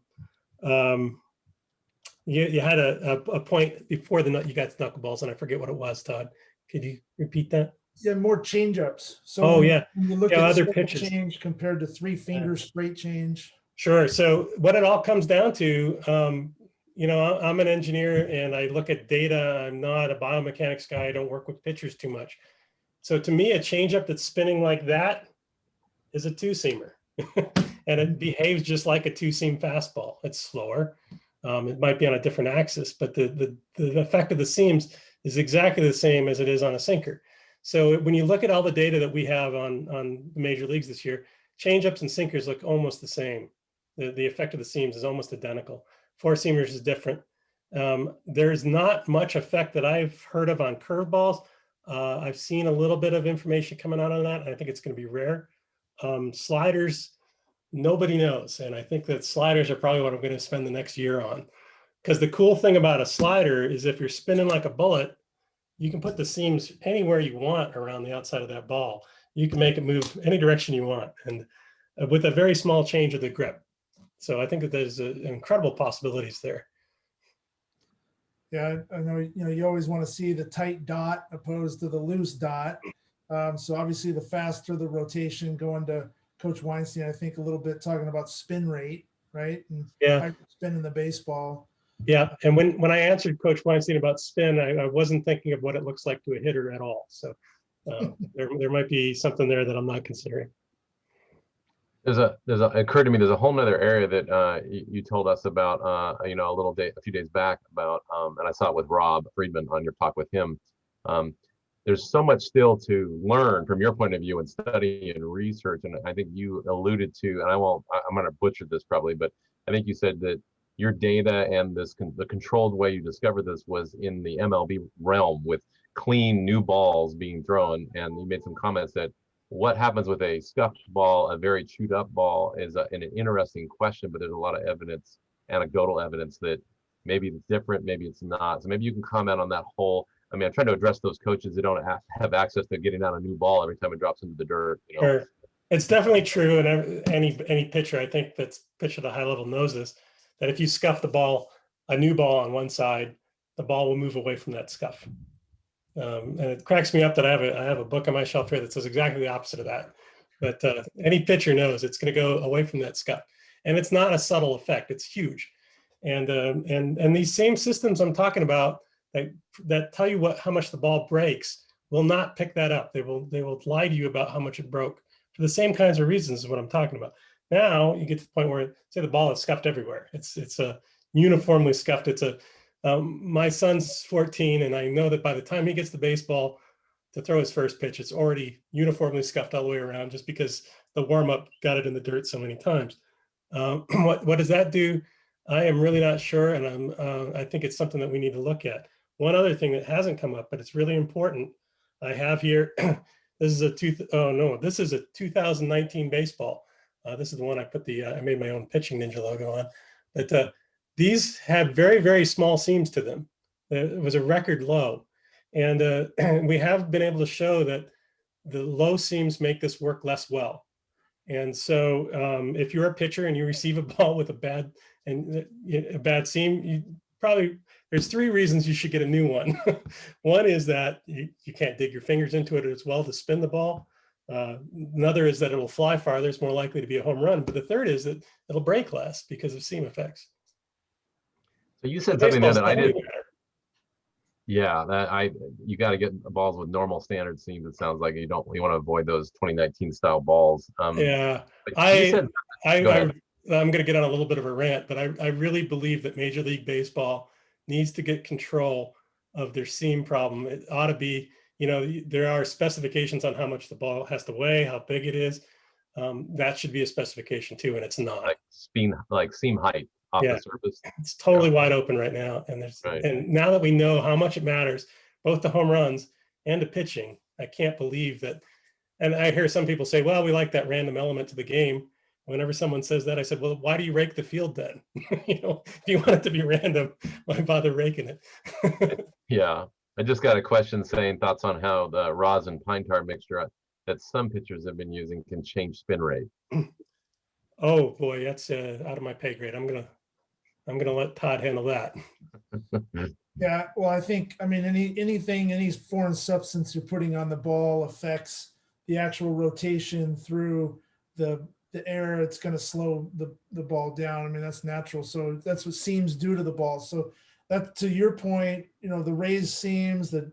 you had a point before you got knuckleballs, and I forget what it was, Todd. Could you repeat that? Yeah, more change-ups. So when you look at other pitches change compared to 3-finger straight change. Sure. So what it all comes down to, I'm an engineer and I look at data. I'm not a biomechanics guy. I don't work with pitchers too much. So to me, a changeup that's spinning like that is a 2-seamer, and it behaves just like a 2-seam fastball. It's slower. It might be on a different axis, but the effect of the seams is exactly the same as it is on a sinker. So when you look at all the data that we have on the major leagues this year, changeups and sinkers look almost the same. The effect of the seams is almost identical. 4-seamers is different. There's not much effect that I've heard of on curveballs. I've seen a little bit of information coming out on that, and I think it's going to be rare. Sliders, nobody knows. And I think that sliders are probably what I'm going to spend the next year on. Because the cool thing about a slider is if you're spinning like a bullet, you can put the seams anywhere you want around the outside of that ball. You can make it move any direction you want, and with a very small change of the grip. So I think that there's incredible possibilities there. Yeah, I know, you always want to see the tight dot opposed to the loose dot. So obviously the faster the rotation, going to Coach Weinstein, I think a little bit talking about spin rate, right? And yeah, spinning the baseball. Yeah, and when I answered Coach Weinstein about spin, I wasn't thinking of what it looks like to a hitter at all. So there might be something there that I'm not considering. It occurred to me there's a whole nother area that you told us about a few days back about and I saw it with Rob Friedman on your talk with him. There's so much still to learn from your point of view and study and research, and I think you alluded to, and I'm going to butcher this probably, but I think you said that your data and the controlled way you discovered this was in the MLB realm with clean new balls being thrown, and you made some comments that what happens with a scuffed ball, a very chewed up ball, is an interesting question, but there's a lot of evidence, anecdotal evidence, that maybe it's different, maybe it's not. So maybe you can comment on that whole. I mean, I'm trying to address those coaches that don't have access to getting out a new ball every time it drops into the dirt. Sure, it's definitely true, and any pitcher I think that's pitched at a high level knows this, that if you scuff the ball, a new ball on one side, the ball will move away from that scuff. And it cracks me up that I have a book on my shelf here that says exactly the opposite of that. But any pitcher knows it's going to go away from that scuff, and it's not a subtle effect; it's huge. And these same systems I'm talking about that tell you how much the ball breaks will not pick that up. They will lie to you about how much it broke for the same kinds of reasons as what I'm talking about. Now you get to the point where, say, the ball is scuffed everywhere. It's a uniformly scuffed. It's a my son's 14, and I know that by the time he gets the baseball to throw his first pitch, it's already uniformly scuffed all the way around, just because the warm-up got it in the dirt so many times. What does that do? I am really not sure, and I think it's something that we need to look at. One other thing that hasn't come up, but it's really important, I have here. This is a 2019 baseball. This is the one I made my own pitching ninja logo on. But these have very, very small seams to them. It was a record low. And we have been able to show that the low seams make this work less well. And so if you're a pitcher and you receive a ball with a bad seam, there's three reasons you should get a new one. One is that you can't dig your fingers into it as well to spin the ball. Another is that it'll fly farther. It's more likely to be a home run. But the third is that it'll break less because of seam effects. So you said something there that I didn't. Yeah, you got to get balls with normal standard seams. It sounds like you want to avoid those 2019 style balls. Yeah, I'm going to get on a little bit of a rant, but I really believe that Major League Baseball needs to get control of their seam problem. It ought to be, there are specifications on how much the ball has to weigh, how big it is. That should be a specification too, and it's not. Like seam height off the surface. It's totally wide open right now, and and now that we know how much it matters, both to home runs and to pitching, I can't believe that. And I hear some people say, "Well, we like that random element to the game." Whenever someone says that, I said, "Well, why do you rake the field then? If you want it to be random, why bother raking it?" Yeah, I just got a question saying thoughts on how the rosin pine tar mixture that some pitchers have been using can change spin rate. Oh boy, that's out of my pay grade. I'm gonna let Todd handle that. Yeah, well, I think, any foreign substance you're putting on the ball affects the actual rotation through the air. It's going to slow the ball down. That's natural. So that's what seams do to the ball. So that, to your point, the raised seams, the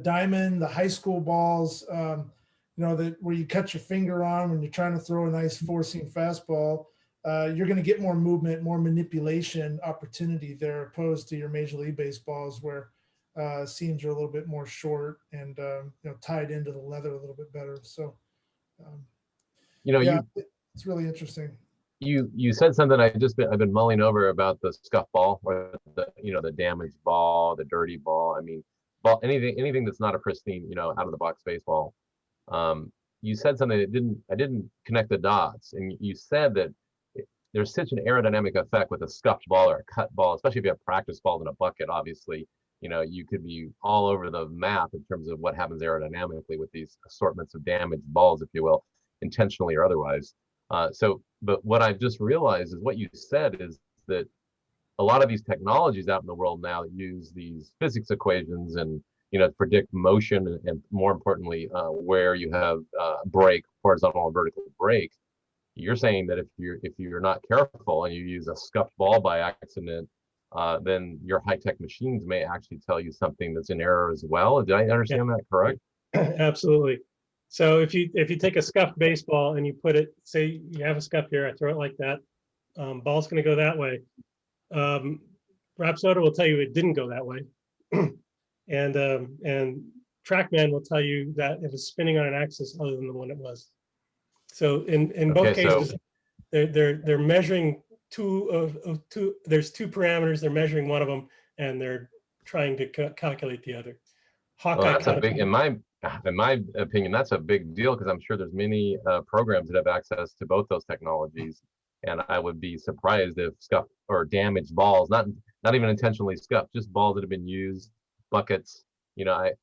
diamond, the high school balls, that where you cut your finger on when you're trying to throw a nice four-seam fastball, you're going to get more movement, more manipulation opportunity there, opposed to your Major League Baseballs where seams are a little bit more short and tied into the leather a little bit better. So, it's really interesting. You said something I've been mulling over about the scuff ball, or the damaged ball, the dirty ball. Anything that's not a pristine out of the box baseball. you said something that I didn't connect the dots, and you said that there's such an aerodynamic effect with a scuffed ball or a cut ball, especially if you have practice balls in a bucket. Obviously, you could be all over the map in terms of what happens aerodynamically with these assortments of damaged balls, if you will, intentionally or otherwise. But what I've just realized is what you said is that a lot of these technologies out in the world now use these physics equations and to predict motion, and more importantly, where you have break, horizontal and vertical break. You're saying that if you're not careful and you use a scuffed ball by accident, then your high-tech machines may actually tell you something that's in error as well. Did I understand that correct? Absolutely. So if you take a scuffed baseball and you put it, say you have a scuff here, I throw it like that, ball's going to go that way. Rapsoda will tell you it didn't go that way, and TrackMan will tell you that it was spinning on an axis other than the one it was. So in both cases, they're measuring two. There's two parameters. They're measuring one of them, and they're trying to calculate the other. Hawkeye. Well, that's a big, in my opinion, that's a big deal, because I'm sure there's many programs that have access to both those technologies, and I would be surprised if scuffed or damaged balls, not even intentionally scuffed, just balls that have been used, buckets.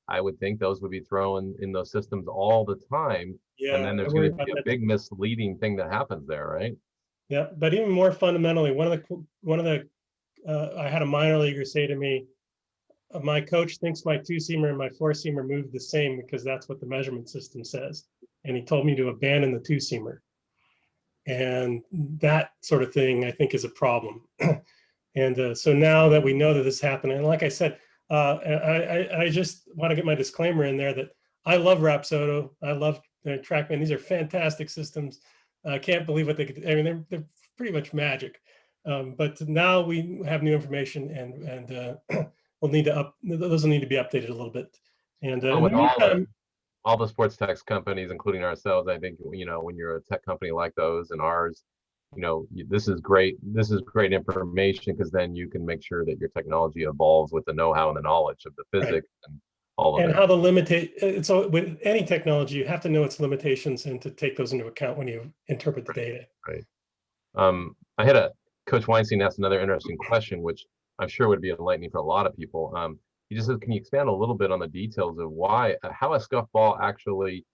I would think those would be thrown in those systems all the time. Yeah, and then there's going to be a big misleading thing that happens there, right? Yeah, but even more fundamentally, one of the I had a minor leaguer say to me, my coach thinks my two-seamer and my four-seamer move the same because that's what the measurement system says, and he told me to abandon the two-seamer. And that sort of thing, I think, is a problem. And so now that we know that this happened, and like I said, I just want to get my disclaimer in there that I love Rapsoda, I love TrackMan. These are fantastic systems. I can't believe what they could. I mean, they're pretty much magic. But now we have new information, and we'll need to those will need to be updated a little bit. And with all the sports tech companies, including ourselves, I think when you're a tech company like those and ours, this is great. This is great information, because then you can make sure that your technology evolves with the know-how and the knowledge of the physics, right, and all of it. And how to so with any technology, you have to know its limitations and to take those into account when you interpret the data. Right. I had Coach Weinstein asked another interesting question, which I'm sure would be enlightening for a lot of people. He just says, can you expand a little bit on the details of how a scuff ball actually,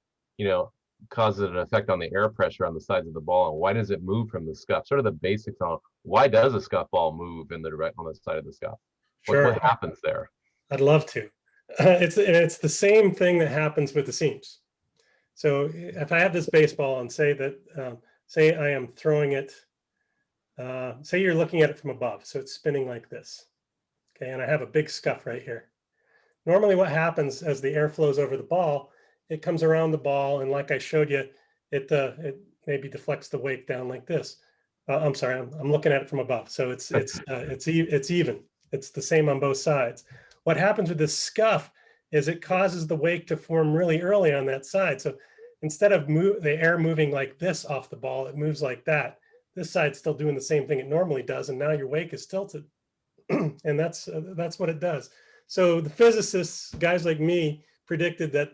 causes an effect on the air pressure on the sides of the ball, and why does it move from the scuff? Sort of the basics on why does a scuff ball move on the side of the scuff? Sure. What happens there? I'd love to. It's the same thing that happens with the seams. So if I have this baseball and say that, say I am throwing it, say you're looking at it from above, so it's spinning like this, okay, and I have a big scuff right here. Normally what happens as the air flows over the ball, it comes around the ball, and like I showed you, it maybe deflects the wake down like this. I'm sorry, I'm looking at it from above, so it's even. It's the same on both sides. What happens with this scuff is it causes the wake to form really early on that side. So instead of the air moving like this off the ball, it moves like that. This side's still doing the same thing it normally does, and now your wake is tilted, and that's what it does. So the physicists, guys like me, predicted that.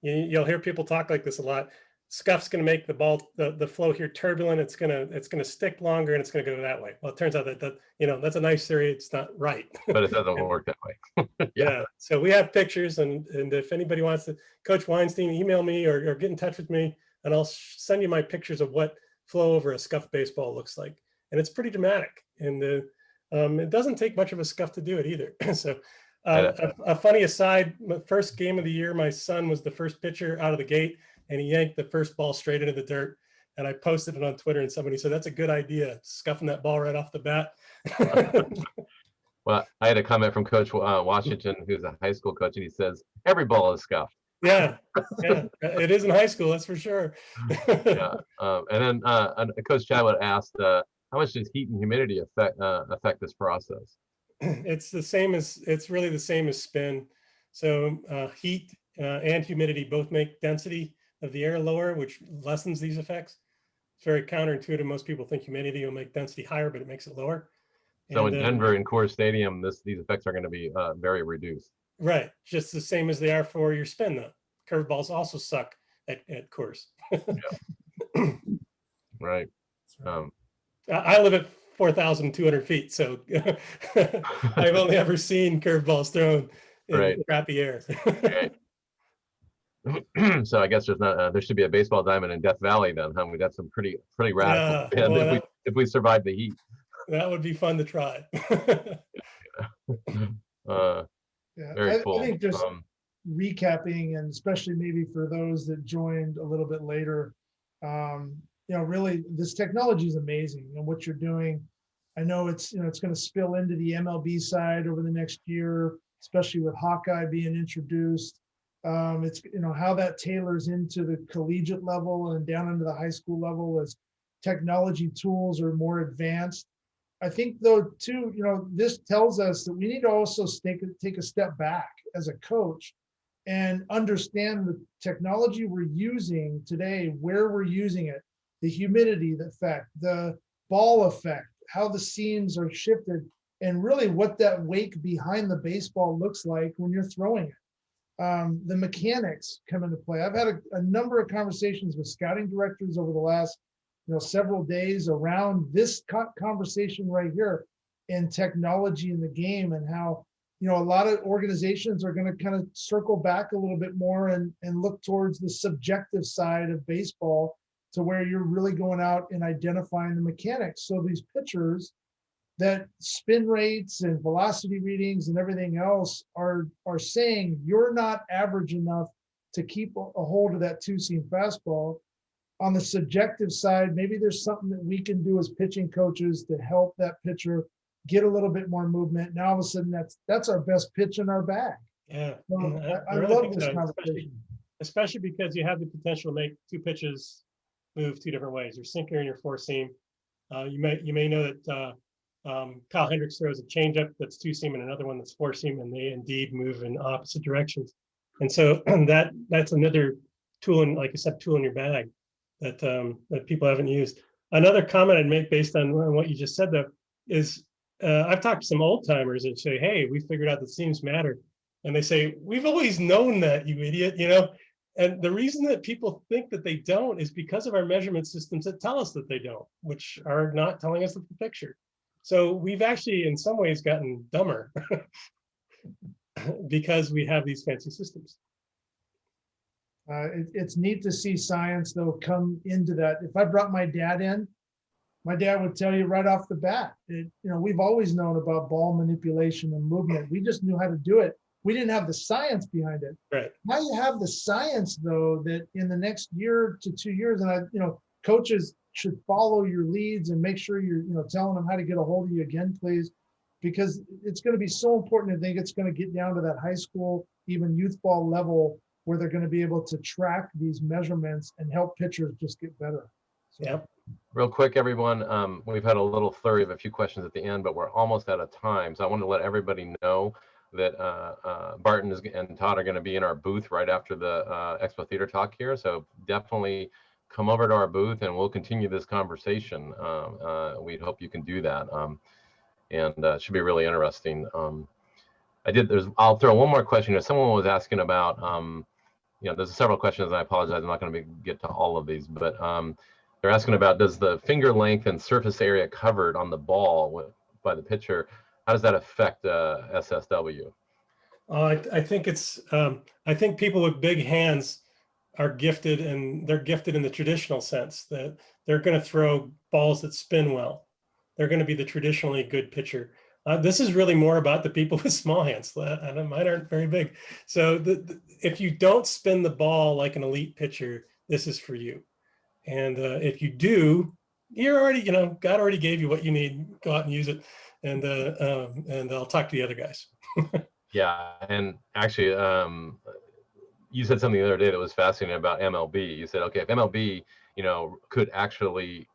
You'll hear people talk like this a lot. Scuff's going to make the ball, the flow here turbulent. It's going to stick longer, and it's going to go that way. Well, it turns out that that's a nice theory. It's not right. But it doesn't work that way. Yeah. So we have pictures, and if anybody wants to, Coach Weinstein, email me or get in touch with me, and I'll send you my pictures of what flow over a scuffed baseball looks like. And it's pretty dramatic. And it doesn't take much of a scuff to do it either. So. A funny aside, the first game of the year, my son was the first pitcher out of the gate, and he yanked the first ball straight into the dirt. And I posted it on Twitter, and somebody said, that's a good idea, scuffing that ball right off the bat. Well, I had a comment from Coach Washington, who's a high school coach, and he says, every ball is scuffed. Yeah, it is in high school, that's for sure. Yeah. And then Coach Chadwood asked, how much does heat and humidity affect this process? It's really the same as spin. So heat and humidity both make density of the air lower, which lessens these effects. It's very counterintuitive. Most people think humidity will make density higher, but it makes it lower. So in Denver, in Coors Stadium, these effects are going to be very reduced. Right, just the same as they are for your spin. Though curveballs also suck at course. Right. I live at 4,200 feet, so I've only ever seen curveballs thrown in Right. crappy air. Right. So I guess there's not there should be a baseball diamond in Death Valley then, huh? We got some pretty radical Yeah, band boy, if we survive the heat. that would be fun to try. Yeah, Very I cool. think just recapping, and especially maybe for those that joined a little bit later, really this technology is amazing, and what you're doing. I know it's going to spill into the MLB side over the next year, especially with Hawkeye being introduced. It's how that tailors into the collegiate level and down into the high school level as technology tools are more advanced. I think though too, this tells us that we need to also take a step back as a coach and understand the technology we're using today, where we're using it, the humidity effect, the ball effect, how the seams are shifted, and really what that wake behind the baseball looks like when you're throwing it. The mechanics come into play. I've had a number of conversations with scouting directors over the last several days around this conversation right here in technology in the game, and how a lot of organizations are going to kind of circle back a little bit more and look towards the subjective side of baseball, to where you're really going out and identifying the mechanics. So these pitchers that spin rates and velocity readings and everything else are saying you're not average enough to keep a hold of that two-seam fastball. On the subjective side, maybe there's something that we can do as pitching coaches to help that pitcher get a little bit more movement. Now all of a sudden that's our best pitch in our bag. Yeah, So I really love think this so, conversation. especially because you have the potential to make two pitches move two different ways: your sinker and your four seam. You may know that Kyle Hendricks throws a changeup that's two seam and another one that's four seam, and they indeed move in opposite directions. And so that's another tool, in, like I said, tool in your bag that that people haven't used. Another comment I'd make based on what you just said, though, is I've talked to some old timers and say, "Hey, we figured out that seams matter," and they say, "We've always known that, you idiot," And the reason that people think that they don't is because of our measurement systems that tell us that they don't, which are not telling us the picture. So we've actually, in some ways, gotten dumber because we have these fancy systems. It's neat to see science, though, come into that. If I brought my dad in, my dad would tell you right off the bat, we've always known about ball manipulation and movement. We just knew how to do it. We didn't have the science behind it. Right. Now you have the science, though, that in the next year to 2 years, and coaches should follow your leads and make sure you're, telling them how to get a hold of you again, please, because it's going to be so important. I think it's going to get down to that high school, even youth ball level, where they're going to be able to track these measurements and help pitchers just get better. So. Yep. Real quick, everyone, we've had a little flurry of a few questions at the end, but we're almost out of time. So I want to let everybody know that Barton and Todd are going to be in our booth right after the Expo Theater Talk here. So definitely come over to our booth and we'll continue this conversation. We hope you can do that. And it should be really interesting. I'll throw one more question here. Someone was asking about, there's several questions, and I apologize, I'm not going to get to all of these, but they're asking about, does the finger length and surface area covered on the ball by the pitcher, how does that affect SSW? I think it's, I think people with big hands are gifted, and they're gifted in the traditional sense that they're going to throw balls that spin well. They're going to be the traditionally good pitcher. This is really more about the people with small hands. Mine aren't very big. So if you don't spin the ball like an elite pitcher, this is for you. And if you do, you're already, God already gave you what you need. Go out and use it. And I'll talk to the other guys. Yeah, and actually, you said something the other day that was fascinating about MLB. You said, okay, if MLB, could actually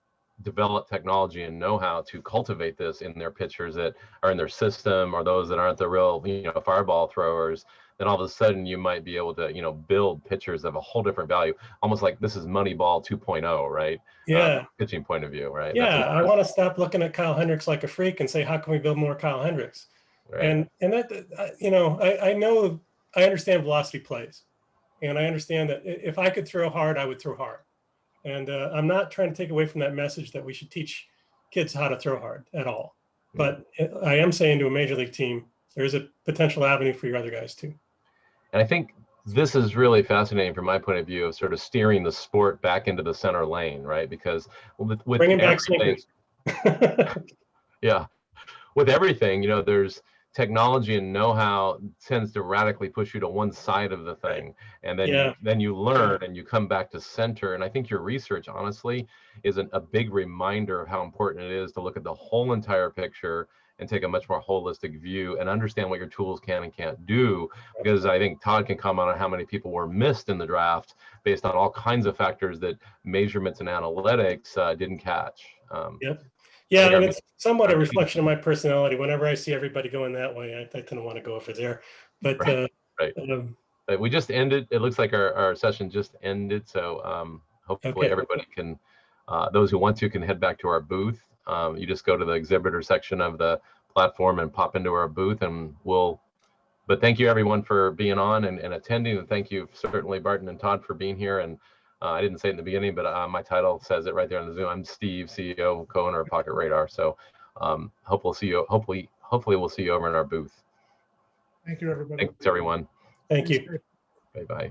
develop technology and know how to cultivate this in their pitchers that are in their system, or those that aren't the real, fireball throwers, then all of a sudden you might be able to, build pitchers of a whole different value, almost like this is Moneyball 2.0, right? Yeah. Pitching point of view, right? Yeah, I want to stop looking at Kyle Hendricks like a freak and say, how can we build more Kyle Hendricks? Right. And that, I know, I understand velocity plays, And I understand that if I could throw hard, I would throw hard. And I'm not trying to take away from that message that we should teach kids how to throw hard at all. But I am saying to a major league team, there is a potential avenue for your other guys too. And I think this is really fascinating from my point of view of sort of steering the sport back into the center lane, right? Because with Bringing back everything, sinkers. yeah, with everything, you know, there's technology and know-how tends to radically push you to one side of the thing, and then you learn and you come back to center. And I think your research, honestly, is a big reminder of how important it is to look at the whole entire picture and take a much more holistic view and understand what your tools can and can't do. Because I think Todd can comment on how many people were missed in the draft based on all kinds of factors that measurements and analytics didn't catch. Yep. Yeah, and it's somewhat a reflection of my personality. Whenever I see everybody going that way, I tend to want to go over there. But right. We just ended. It looks like our session just ended. So hopefully everybody can, those who want to, can head back to our booth. You just go to the exhibitor section of the platform and pop into our booth, and but thank you everyone for being on and attending. And thank you certainly Barton and Todd for being here. And I didn't say it in the beginning, but my title says it right there on the Zoom. I'm Steve, CEO, co-owner of Pocket Radar. So hopefully we'll see you over in our booth. Thank you, everybody. Thanks, everyone. Thank you. Bye-bye.